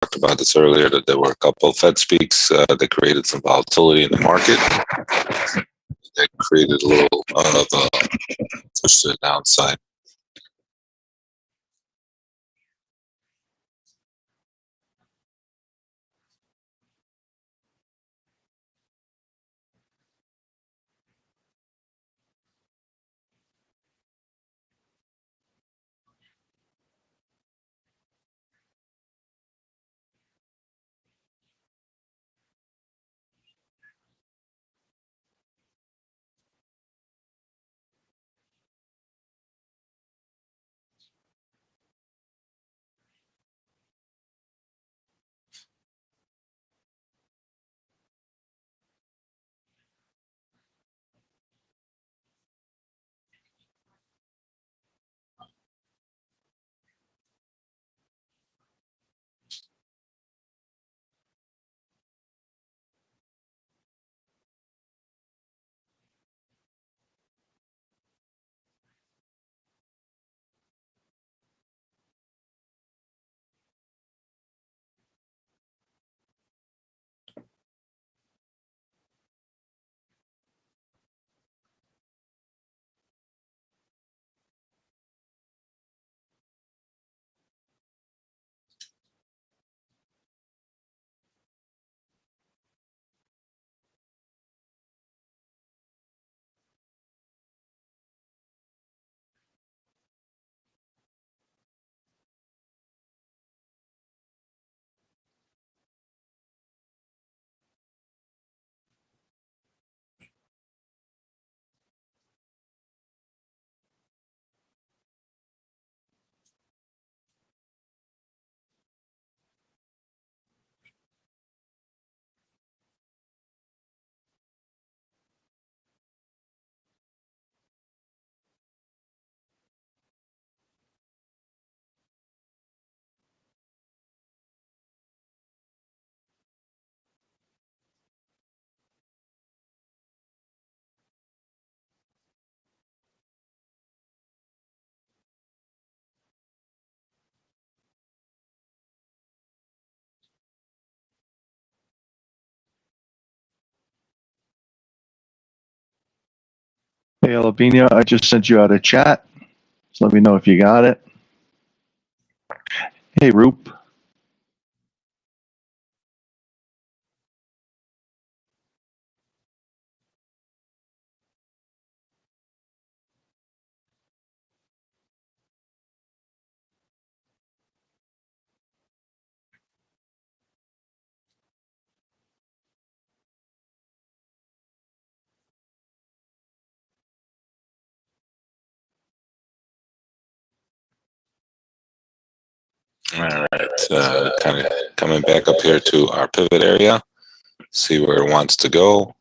talked about this earlier, that there were a couple of Fed speaks that created some volatility in the market. That created a little of a push to the downside. Hey, Albina, I just sent you out a chat. So let me know if you got it. Hey, Roop. All right, kind of coming back up here to our pivot area, see where it wants to go.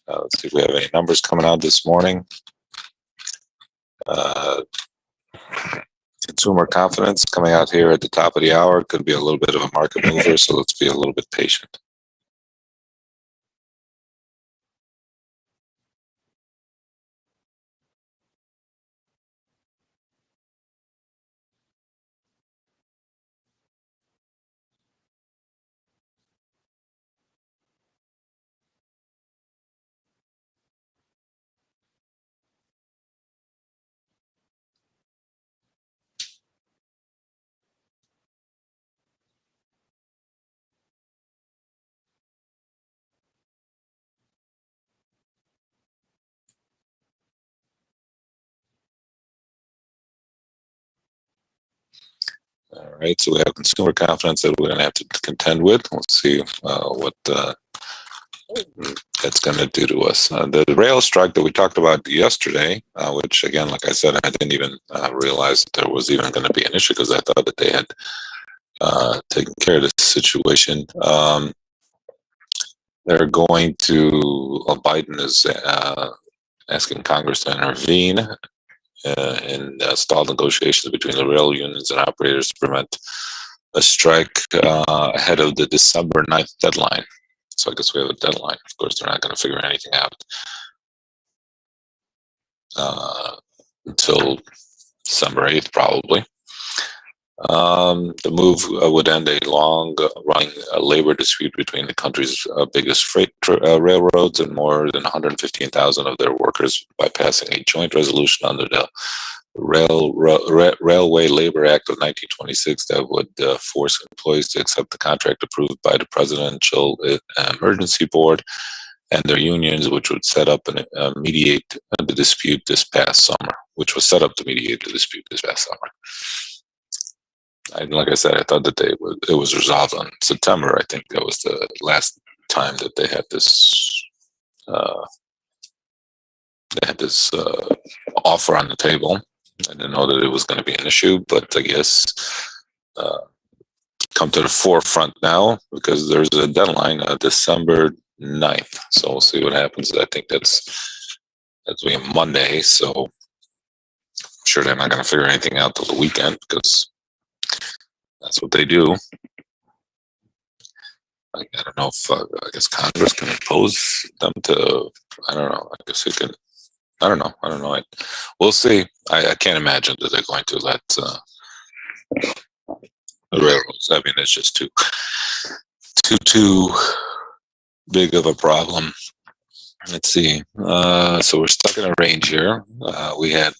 Let's see if we have any numbers coming out this morning. Consumer confidence coming out here at the top of the hour could be a little bit of a market mover, so let's be a little bit patient. All right, so we have consumer confidence that we're going to have to contend with. Let's see what that's going to do to us. The rail strike that we talked about yesterday, which again, like I said, I didn't even realize that there was even going to be an issue because I thought that they had taken care of this situation. They're going to, Biden is asking Congress to intervene in stalled negotiations between the rail unions and operators to prevent a strike ahead of the December 9th deadline. So I guess we have a deadline. Of course, they're not going to figure anything out until December 8th, probably. The move would end a long-running labor dispute between the country's biggest freight railroads and more than 115,000 of their workers by passing a joint resolution under the Railway Labor Act of 1926 that would force employees to accept the contract approved by the Presidential Emergency Board and their unions, which would set up and mediate the dispute this past summer, Like I said, I thought that it was resolved on September. I think that was the last time that they had this offer on the table. I didn't know that it was going to be an issue, but I guess come to the forefront now because there's a deadline, December 9th. So we'll see what happens. I think that's be Monday. So I'm sure they're not going to figure anything out till the weekend because that's what they do. I don't know if I guess Congress can impose them to. I don't know. I guess it can. I don't know. We'll see. I can't imagine that they're going to let the railroads. I mean, it's just too big of a problem. Let's see. So we're stuck in a range here. We have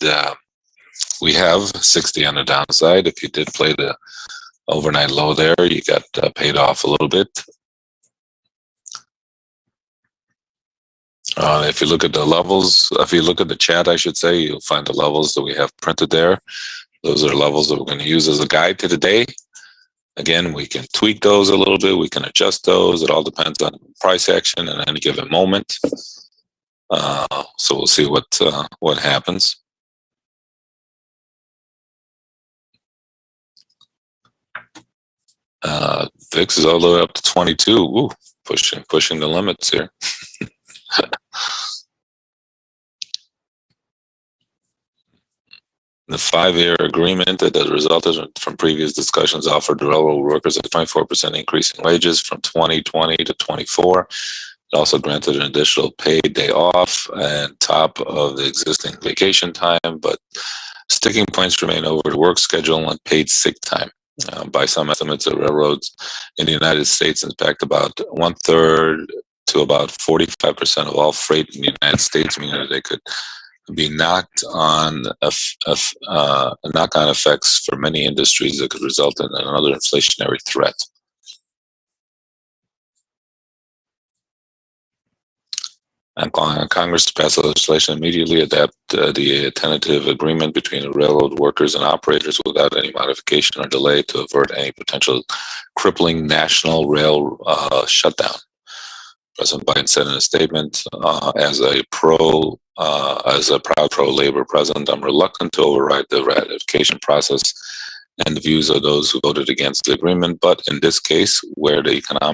60 on the downside. If you did play the overnight low there, you got paid off a little bit. If you look at the levels, if you look at the chat, I should say, you'll find the levels that we have printed there. Those are levels that we're going to use as a guide to the day. Again, we can tweak those a little bit. We can adjust those. It all depends on price action at any given moment. So we'll see what happens. VIX is all the way up to 22. Ooh, pushing the limits here. The 5-year agreement that has resulted from previous discussions offered railroad workers a 24% increase in wages from 2020 to 24. It also granted an additional paid day off and top of the existing vacation time, but sticking points remain over the work schedule and paid sick time. By some estimates, the railroads in the United States impact about 1/3 to about 45% of all freight in the United States, meaning that they could be knock-on effects for many industries that could result in another inflationary threat. I'm calling on Congress to pass legislation immediately adapt the tentative agreement between the railroad workers and operators without any modification or delay to avert any potential crippling national rail shutdown. President Biden said in a statement, as a proud pro-labor president, I'm reluctant to override the ratification process and the views of those who voted against the agreement. But in this case, where the economic